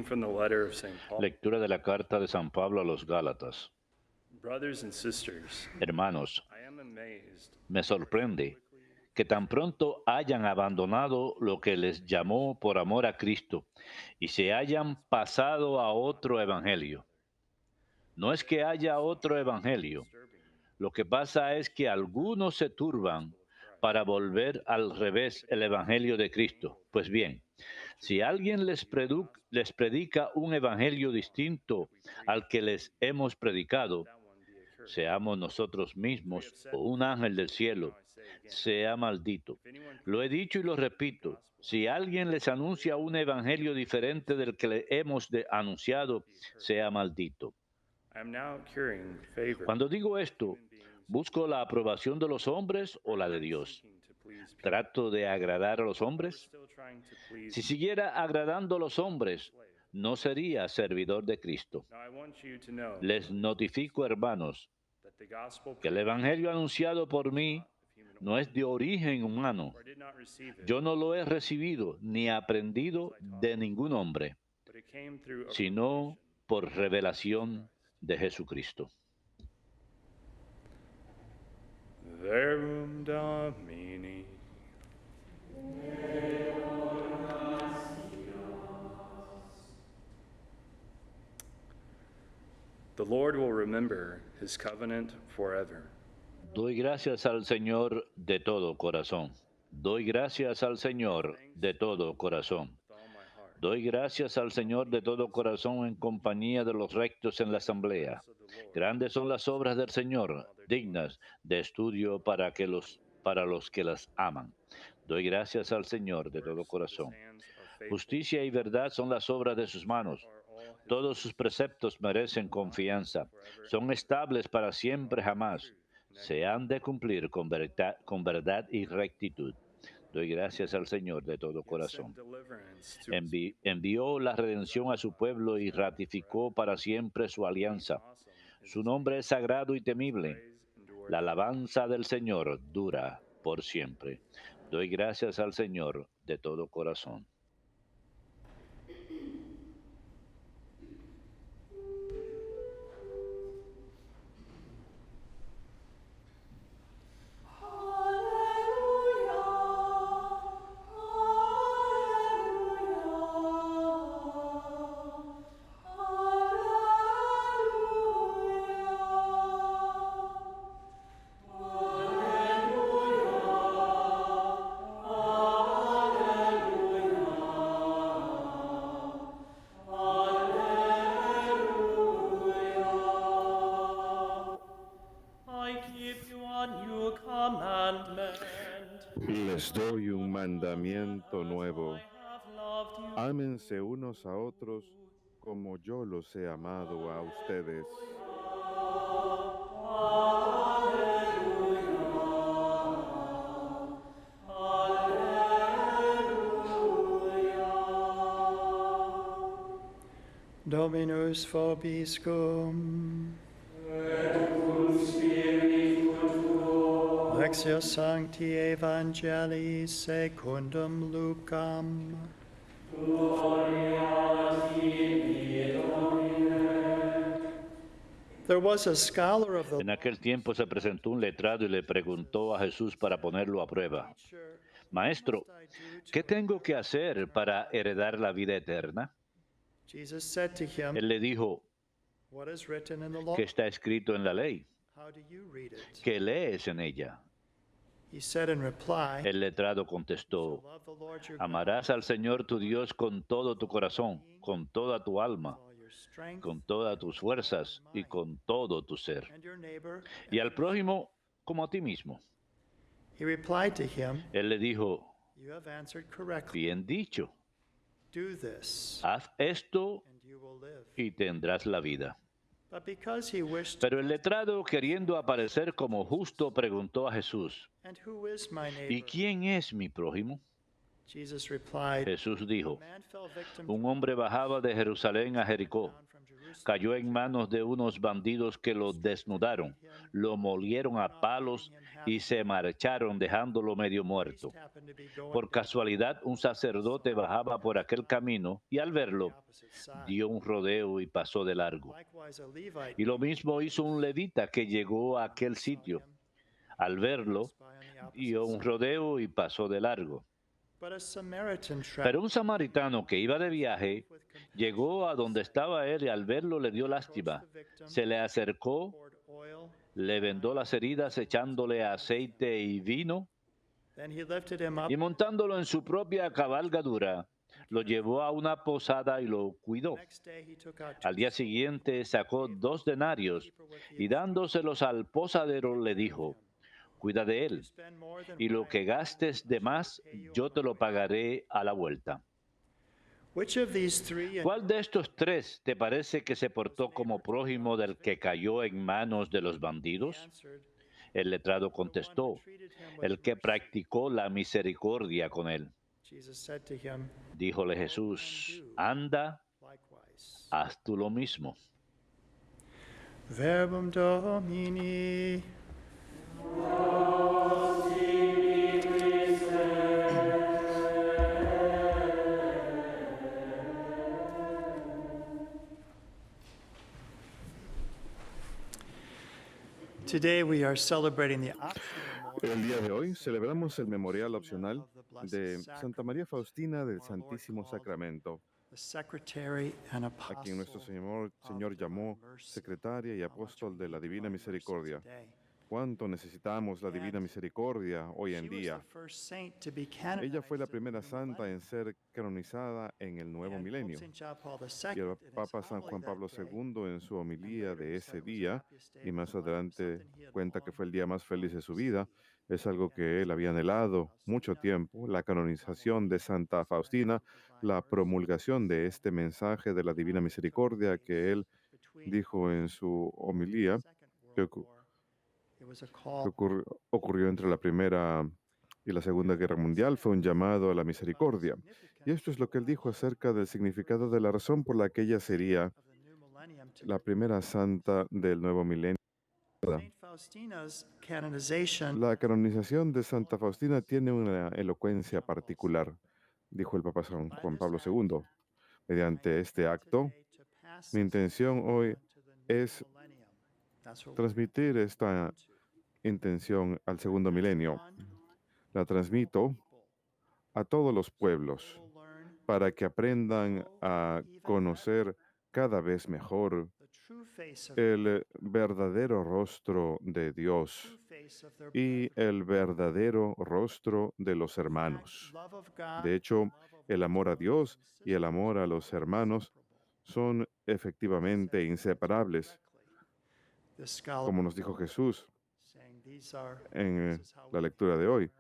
Reading from the letter of St. Paul. Lectura de la carta de San Pablo a los Gálatas. Brothers and sisters, Hermanos, I am amazed me sorprende que tan pronto hayan abandonado lo que les llamó por amor a Cristo y se hayan pasado a otro evangelio. No es que haya otro evangelio. Lo que pasa es que algunos se turban para volver al revés el evangelio de Cristo. Pues bien, si alguien les predica un evangelio distinto al que les hemos predicado, seamos nosotros mismos o un ángel del cielo, sea maldito. Lo he dicho y lo repito, si alguien les anuncia un evangelio diferente del que le hemos anunciado, sea maldito. I am now curing favor. Cuando digo esto, ¿busco la aprobación de los hombres o la de Dios? ¿Trato de agradar a los hombres? Si siguiera agradando a los hombres, no sería servidor de Cristo. Now I want you to know Les notifico, hermanos, that the gospel que el evangelio anunciado por mí no es de origen humano. I did not receive it, Yo no lo he recibido ni aprendido de ningún hombre, but it came through a sino por revelación de Jesucristo. Verum Domini. The Lord will remember his covenant forever. Doy gracias al Señor de todo corazón. Doy gracias al Señor de todo corazón. With all my heart. Doy gracias al Señor de todo corazón en compañía de los rectos en la asamblea. Grandes son las obras del Señor, dignas de estudio para los que las aman. Doy gracias al Señor de todo corazón. Hands are faithful. Justicia y verdad son las obras de sus manos. Todos sus preceptos merecen confianza. Son estables para siempre jamás. Se han de cumplir con verdad y rectitud. Doy gracias al Señor de todo corazón. Deliverance to Envió la redención a su pueblo y ratificó para siempre su alianza. Su nombre es sagrado y temible. La alabanza del Señor dura por siempre. Doy gracias al Señor de todo corazón. I give you a new commandment. Les doy un mandamiento nuevo. I have loved you. Ámense unos a otros como yo los he amado a ustedes. Dominus vobiscum. Lectio Sancti Evangelii secundum Lucam. There was a scholar of the En aquel tiempo se presentó un letrado y le preguntó a Jesús para ponerlo a prueba. Maestro, ¿qué tengo que hacer para heredar la vida eterna? Jesus said to him, Él le dijo, what is written in the law? ¿qué está escrito en la ley? How do you read it? ¿Qué lees en ella? He said in reply, El letrado contestó, love the Lord your God amarás al Señor tu Dios con todo tu corazón, con toda tu alma, with all your strength con todas tus fuerzas y con todo tu ser, and your neighbor. y al prójimo como a ti mismo. He replied to him, Él le dijo, you have answered correctly. bien dicho, Do this haz esto and you will live. y tendrás la vida. But because he wished, Pero el letrado, queriendo aparecer como justo, preguntó a Jesús, and who is my ¿y neighbor? quién es mi prójimo? Jesus replied, Jesús dijo, man fell victim un hombre bajaba de Jerusalén a Jericó down from Jerusalem cayó en manos de unos bandidos que lo desnudaron, lo molieron a palos y se marcharon dejándolo medio muerto. Por casualidad, un sacerdote bajaba por aquel camino y al verlo, dio un rodeo y pasó de largo. Y lo mismo hizo un levita que llegó a aquel sitio. Al verlo, dio un rodeo y pasó de largo. Pero un samaritano que iba de viaje llegó a donde estaba él y al verlo le dio lástima. Se le acercó, le vendó las heridas echándole aceite y vino y montándolo en su propia cabalgadura, lo llevó a una posada y lo cuidó. Al día siguiente sacó 2 denarios y dándoselos al posadero le dijo: cuida de él, y lo que gastes de más, yo te lo pagaré a la vuelta. ¿Cuál de estos 3 te parece que se portó como prójimo del que cayó en manos de los bandidos? El letrado contestó: el que practicó la misericordia con él. Díjole Jesús: anda, haz tú lo mismo. Verbum Domini. Today we are celebrating the El día de hoy celebramos el memorial opcional de Santa María Faustina del Santísimo Sacramento, a quien nuestro Señor llamó secretaria y apóstol de la Divina Misericordia. ¿Cuánto necesitamos la Divina Misericordia hoy en día? Ella fue la primera santa en ser canonizada en el nuevo milenio. Y el Papa San Juan Pablo II, en su homilía de ese día, y más adelante cuenta que fue el día más feliz de su vida, es algo que él había anhelado mucho tiempo, la canonización de Santa Faustina, la promulgación de este mensaje de la Divina Misericordia que él dijo en su homilía, que ocurrió entre la Primera y la Segunda Guerra Mundial, fue un llamado a la misericordia. Y esto es lo que él dijo acerca del significado de la razón por la que ella sería la primera santa del nuevo milenio. La canonización de Santa Faustina tiene una elocuencia particular, dijo el Papa San Juan Pablo II. Mediante este acto, mi intención hoy es transmitir esta intención al segundo milenio. La transmito a todos los pueblos para que aprendan a conocer cada vez mejor el verdadero rostro de Dios y el verdadero rostro de los hermanos. De hecho, el amor a Dios y el amor a los hermanos son efectivamente inseparables, como nos dijo Jesús en la lectura de hoy.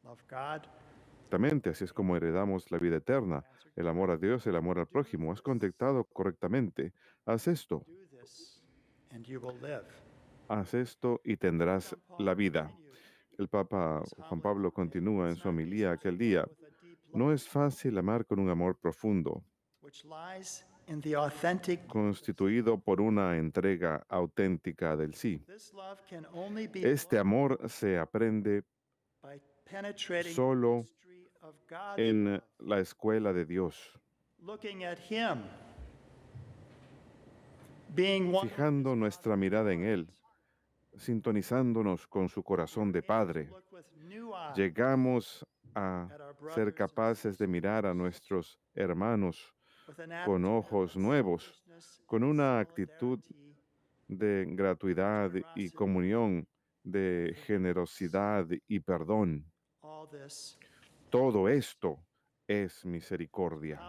Exactamente, así es como heredamos la vida eterna, el amor a Dios, el amor al prójimo. Has contactado correctamente. Haz esto. Haz esto y tendrás la vida. El Papa Juan Pablo continúa en su homilía aquel día. No es fácil amar con un amor profundo, constituido por una entrega auténtica del sí. Este amor se aprende solo en la escuela de Dios, fijando nuestra mirada en Él, sintonizándonos con su corazón de Padre. Llegamos a ser capaces de mirar a nuestros hermanos con ojos nuevos, con una actitud de gratuidad y comunión, de generosidad y perdón. Todo esto es misericordia.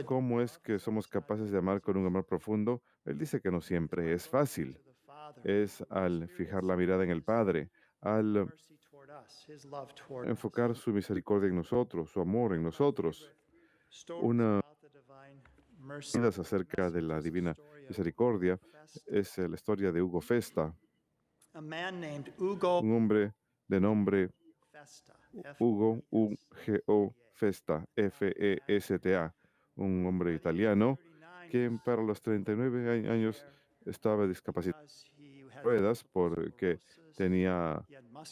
¿Cómo es que somos capaces de amar con un amor profundo? Él dice que no siempre es fácil. Es al fijar la mirada en el Padre, al enfocar su misericordia en nosotros, su amor en nosotros. Una acerca de la divina misericordia es la historia de Hugo Festa, un hombre de nombre Hugo, U-G-O, Festa, F-E-S-T-A, un hombre italiano quien para los 39 años estaba discapacitado de ruedas porque tenía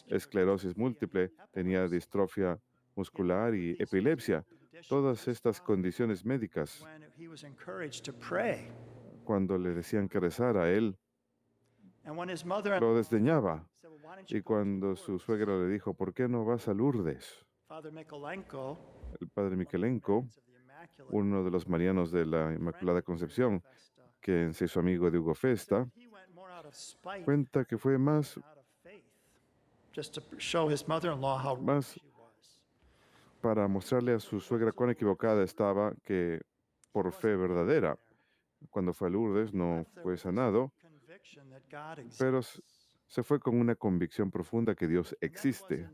esclerosis múltiple, tenía distrofia muscular y epilepsia. Todas estas condiciones médicas, cuando le decían que rezara, él lo desdeñaba. Y cuando su suegra le dijo, ¿por qué no vas a Lourdes? El padre Michelenko, uno de los marianos de la Inmaculada Concepción, que se hizo amigo de Hugo Festa, cuenta que fue más para mostrarle a su suegra cuán equivocada estaba que por fe verdadera. Cuando fue a Lourdes no fue sanado, pero se fue con una convicción profunda que Dios existe.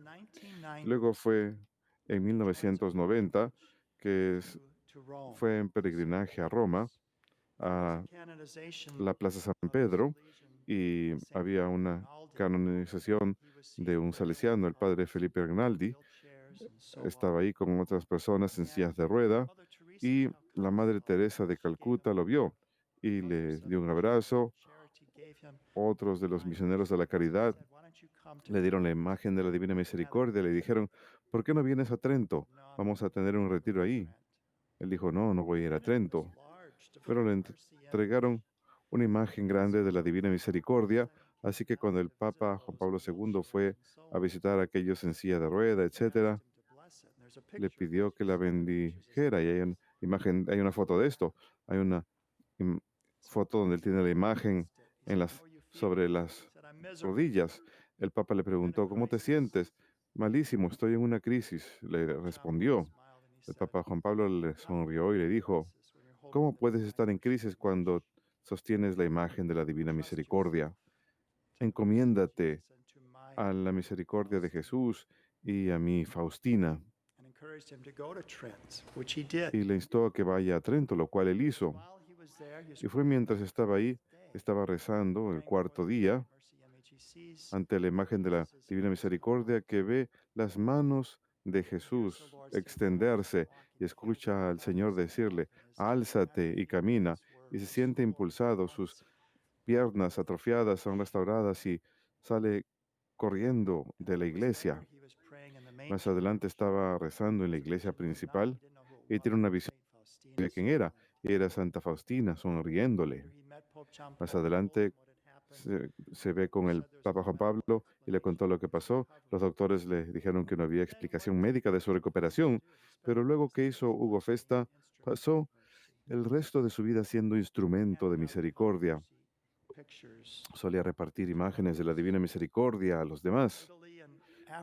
Luego fue en 1990 que fue en peregrinaje a Roma, a la Plaza San Pedro, y había una canonización de un salesiano, el padre Felipe Rinaldi. Estaba ahí con otras personas en sillas de rueda y la Madre Teresa de Calcuta lo vio y le dio un abrazo. Otros de los misioneros de la caridad le dieron la imagen de la Divina Misericordia y le dijeron, ¿por qué no vienes a Trento? Vamos a tener un retiro ahí. Él dijo, no, no voy a ir a Trento. Pero le entregaron una imagen grande de la Divina Misericordia, así que cuando el Papa Juan Pablo II fue a visitar a aquellos en silla de rueda, etcétera, le pidió que la bendijera, y hay una imagen, hay una foto de esto, hay una foto donde él tiene la imagen sobre las rodillas. El Papa le preguntó, ¿cómo te sientes? Malísimo, estoy en una crisis, le respondió. El Papa Juan Pablo le sonrió y le dijo, ¿cómo puedes estar en crisis cuando sostienes la imagen de la Divina Misericordia? Encomiéndate a la misericordia de Jesús y a mi Faustina. Y le instó a que vaya a Trento, lo cual él hizo. Y fue mientras estaba ahí, estaba rezando el cuarto día ante la imagen de la Divina Misericordia, que ve las manos de Jesús extenderse y escucha al Señor decirle, álzate y camina, y se siente impulsado, sus piernas atrofiadas son restauradas y sale corriendo de la iglesia. Más adelante estaba rezando en la iglesia principal y tiene una visión de quién era. Era Santa Faustina sonriéndole. Más adelante se ve con el Papa Juan Pablo y le contó lo que pasó. Los doctores le dijeron que no había explicación médica de su recuperación, pero luego que hizo Hugo Festa, pasó el resto de su vida siendo instrumento de misericordia. Solía repartir imágenes de la Divina Misericordia a los demás.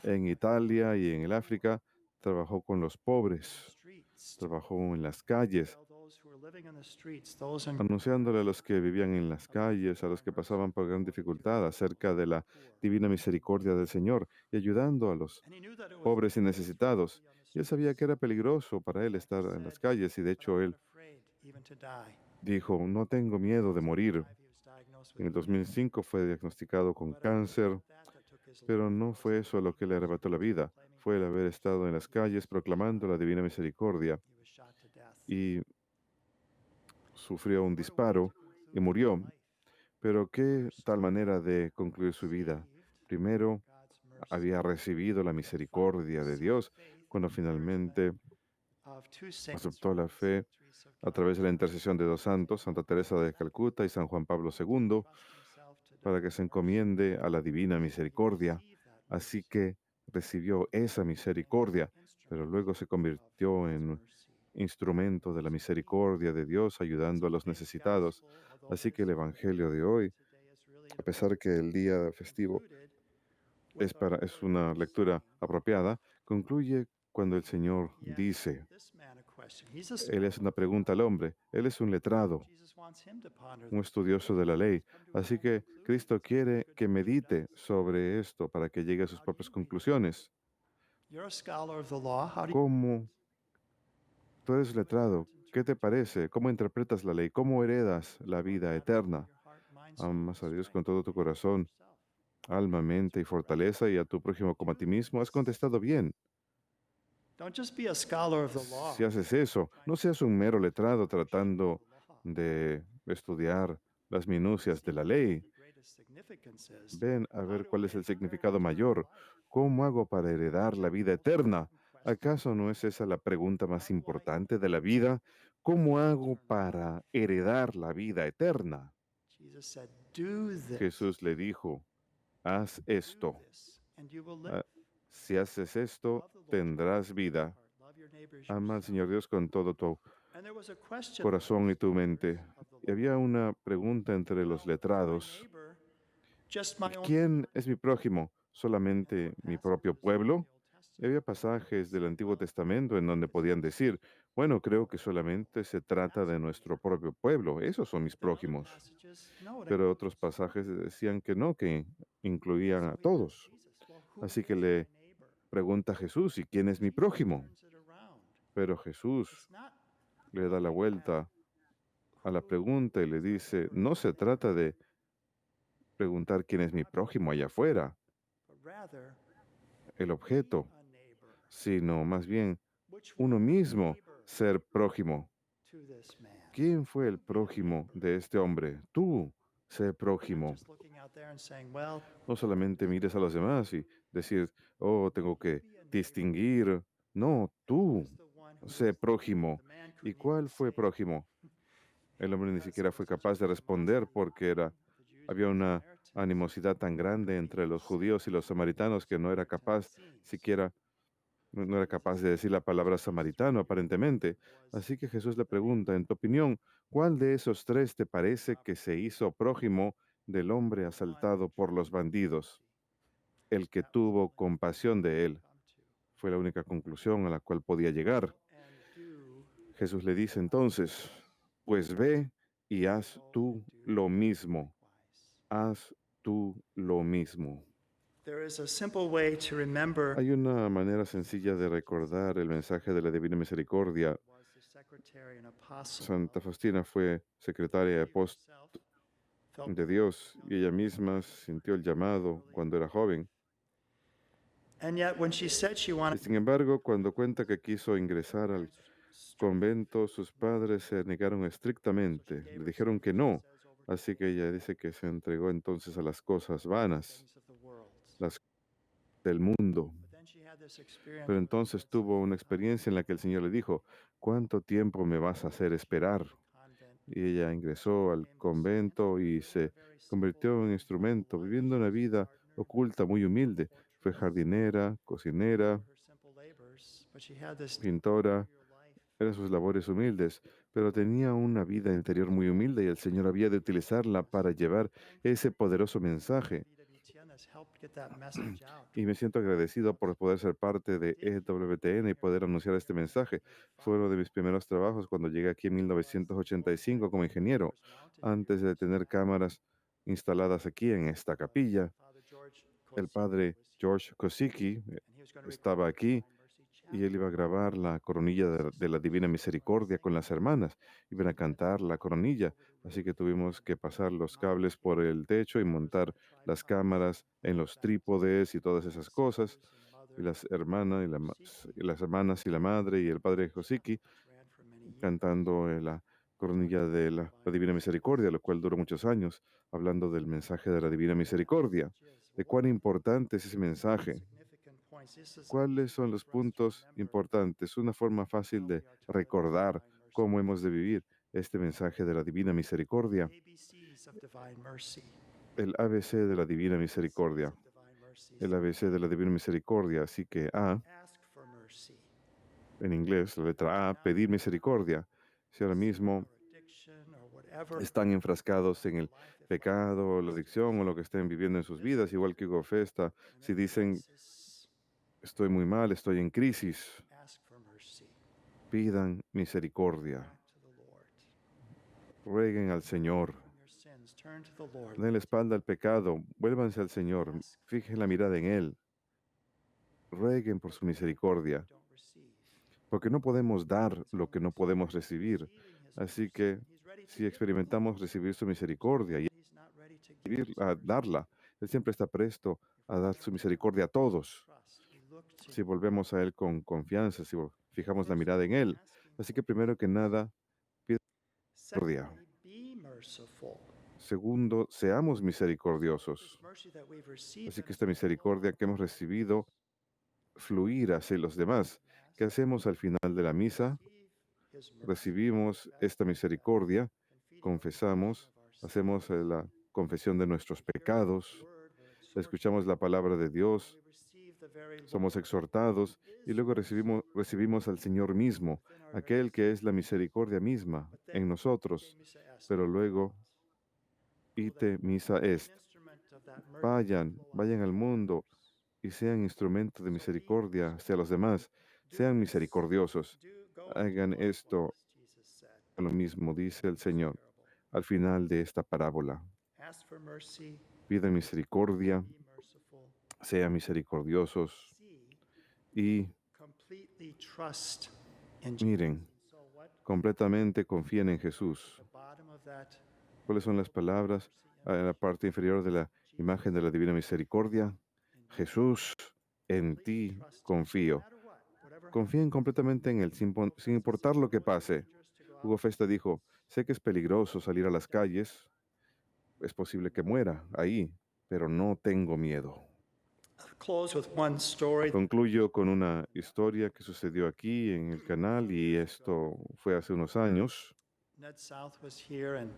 En Italia y en el África trabajó con los pobres, trabajó en las calles, anunciándole a los que vivían en las calles, a los que pasaban por gran dificultad acerca de la divina misericordia del Señor y ayudando a los pobres y necesitados. Y él sabía que era peligroso para él estar en las calles y de hecho él dijo, no tengo miedo de morir. En el 2005 fue diagnosticado con cáncer, pero no fue eso lo que le arrebató la vida, fue el haber estado en las calles proclamando la divina misericordia y sufrió un disparo y murió. Pero qué tal manera de concluir su vida. Primero, había recibido la misericordia de Dios cuando finalmente aceptó la fe a través de la intercesión de dos santos, Santa Teresa de Calcuta y San Juan Pablo II, para que se encomiende a la divina misericordia. Así que recibió esa misericordia, pero luego se convirtió en instrumento de la misericordia de Dios, ayudando a los necesitados. Así que el Evangelio de hoy, a pesar que el día festivo es una lectura apropiada, concluye cuando el Señor dice, Él es una pregunta al hombre, Él es un letrado, un estudioso de la ley. Así que Cristo quiere que medite sobre esto para que llegue a sus propias conclusiones. ¿Cómo tú eres letrado? ¿Qué te parece? ¿Cómo interpretas la ley? ¿Cómo heredas la vida eterna? Amas a Dios con todo tu corazón, alma, mente y fortaleza, y a tu prójimo como a ti mismo. Has contestado bien. Si haces eso, no seas un mero letrado tratando de estudiar las minucias de la ley. Ven a ver cuál es el significado mayor. ¿Cómo hago para heredar la vida eterna? ¿Acaso no es esa la pregunta más importante de la vida? ¿Cómo hago para heredar la vida eterna? Jesús le dijo, haz esto. Ah, si haces esto, tendrás vida. Ama al Señor Dios con todo tu corazón y tu mente. Y había una pregunta entre los letrados. ¿Quién es mi prójimo? ¿Solamente mi propio pueblo? Y había pasajes del Antiguo Testamento en donde podían decir, bueno, creo que solamente se trata de nuestro propio pueblo, esos son mis prójimos. Pero otros pasajes decían que no, que incluían a todos. Así que le pregunta a Jesús, ¿y quién es mi prójimo? Pero Jesús le da la vuelta a la pregunta y le dice, no se trata de preguntar quién es mi prójimo allá afuera, el objeto, sino más bien uno mismo ser prójimo. ¿Quién fue el prójimo de este hombre? Tú, sé prójimo. No solamente mires a los demás y decir, oh, tengo que distinguir. No, tú, sé prójimo. ¿Y cuál fue prójimo? El hombre ni siquiera fue capaz de responder porque había una animosidad tan grande entre los judíos y los samaritanos que no era capaz siquiera, no era capaz de decir la palabra samaritano aparentemente. Así que Jesús le pregunta, en tu opinión, ¿cuál de esos tres te parece que se hizo prójimo del hombre asaltado por los bandidos? El que tuvo compasión de él. Fue la única conclusión a la cual podía llegar. Jesús le dice entonces, pues ve y haz tú lo mismo. Haz tú lo mismo. Hay una manera sencilla de recordar el mensaje de la Divina Misericordia. Santa Faustina fue secretaria de apóstol de Dios y ella misma sintió el llamado cuando era joven. Y sin embargo, cuando cuenta que quiso ingresar al convento, sus padres se negaron estrictamente, le dijeron que no. Así que ella dice que se entregó entonces a las cosas vanas, las del mundo. Pero entonces tuvo una experiencia en la que el Señor le dijo, ¿cuánto tiempo me vas a hacer esperar? Y ella ingresó al convento y se convirtió en instrumento, viviendo una vida oculta muy humilde. Fue jardinera, cocinera, pintora, eran sus labores humildes, pero tenía una vida interior muy humilde y el Señor había de utilizarla para llevar ese poderoso mensaje. Y me siento agradecido por poder ser parte de EWTN y poder anunciar este mensaje. Fue uno de mis primeros trabajos cuando llegué aquí en 1985 como ingeniero, antes de tener cámaras instaladas aquí en esta capilla. El padre George Kosicki estaba aquí y él iba a grabar la coronilla de la Divina Misericordia con las hermanas. Iban a cantar la coronilla, así que tuvimos que pasar los cables por el techo y montar las cámaras en los trípodes y todas esas cosas. Y las hermanas y las hermanas y la madre y el padre Josiki cantando la coronilla de la Divina Misericordia, lo cual duró muchos años, hablando del mensaje de la Divina Misericordia, de cuán importante es ese mensaje. ¿Cuáles son los puntos importantes? Una forma fácil de recordar cómo hemos de vivir este mensaje de la Divina Misericordia. El ABC de la Divina Misericordia. El ABC de la Divina Misericordia. Así que A, en inglés, la letra A, pedir misericordia. Si ahora mismo están enfrascados en el pecado, la adicción o lo que estén viviendo en sus vidas, igual que Hugo Festa, si dicen, estoy muy mal, estoy en crisis, pidan misericordia. Rueguen al Señor. Den la espalda al pecado. Vuélvanse al Señor. Fijen la mirada en Él. Rueguen por su misericordia. Porque no podemos dar lo que no podemos recibir. Así que si experimentamos recibir su misericordia y a darla, Él siempre está presto a dar su misericordia a todos. Si volvemos a Él con confianza, si fijamos la mirada en Él. Así que primero que nada, misericordia. Be merciful. Segundo, seamos misericordiosos. This mercy that we've received Así que then esta is to misericordia que hemos recibido fluir hacia los demás. ¿Qué hacemos al final de la misa? receive His mercy, Recibimos esta misericordia, confesamos, hacemos la confesión de nuestros pecados, word, we're exhorted, escuchamos la palabra de Dios, we receive the very somos Lord exhortados y luego merciful recibimos al Señor mismo, within our aquel very que es la misericordia misma But then, en nosotros. misa est, Pero luego, ite misa est, an instrument of that mercy vayan, flow out vayan al to mundo others. y sean instrumento de misericordia hacia los demás. Sean misericordiosos. Hagan esto, Jesus said. lo mismo dice el Señor al final de esta parábola. Ask for mercy, Pida misericordia, be merciful. sean misericordiosos See, y completely trust in Jesus. miren, So what completamente confíen en Jesús. the bottom of that ¿Cuáles son las palabras en la parte inferior de la imagen de la divina misericordia? Jesús, en ti confío. Confíen completamente en Él, sin importar lo que pase. Hugo Festa dijo, sé que es peligroso salir a las calles, es posible que muera ahí, pero no tengo miedo. close with one story. Concluyo con una historia que sucedió aquí en el canal y esto fue hace unos años. Ned South was here and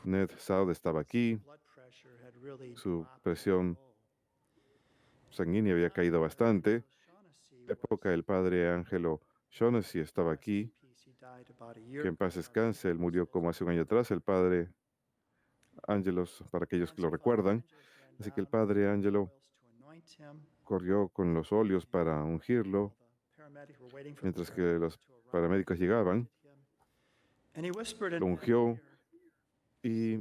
Ned South estaba aquí, blood pressure had really su dropped presión low. sanguínea había caído bastante. Shaughnessy En la época el padre Angelo Shaughnessy estaba aquí, he died about a year que en paz descanse, él murió como hace un año atrás, el padre Ángelos, para aquellos que lo recuerdan. Así que el padre Angelo corrió con los óleos para ungirlo, mientras que los paramédicos llegaban, lo ungió y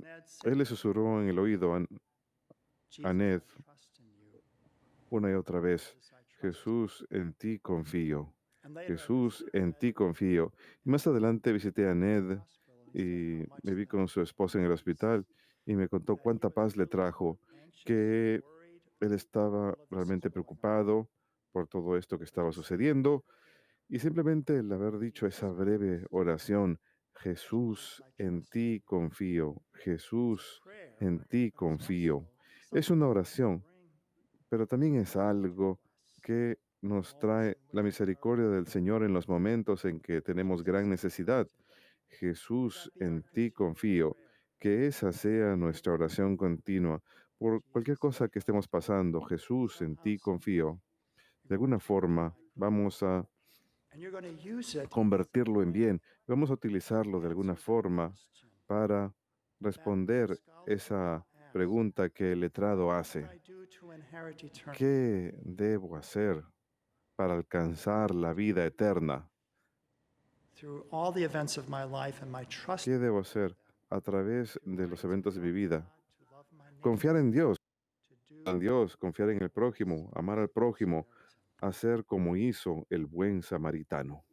él le susurró en el oído a Ned una y otra vez, Jesús, en ti confío. Jesús, en ti confío. Y más adelante visité a Ned y me vi con su esposa en el hospital y me contó cuánta paz le trajo, que él estaba realmente preocupado por todo esto que estaba sucediendo y simplemente el haber dicho esa breve oración, Jesús, en ti confío, Jesús, en ti confío. Es una oración, pero también es algo que nos trae la misericordia del Señor en los momentos en que tenemos gran necesidad. Jesús, en ti confío. Que esa sea nuestra oración continua por cualquier cosa que estemos pasando. Jesús, en ti confío. De alguna forma, vamos a convertirlo en bien. Vamos a utilizarlo de alguna forma para responder esa pregunta que el letrado hace. ¿Qué debo hacer para alcanzar la vida eterna? ¿Qué debo hacer a través de los eventos de mi vida? Confiar en Dios, confiar en el prójimo, amar al prójimo, hacer como hizo el buen samaritano.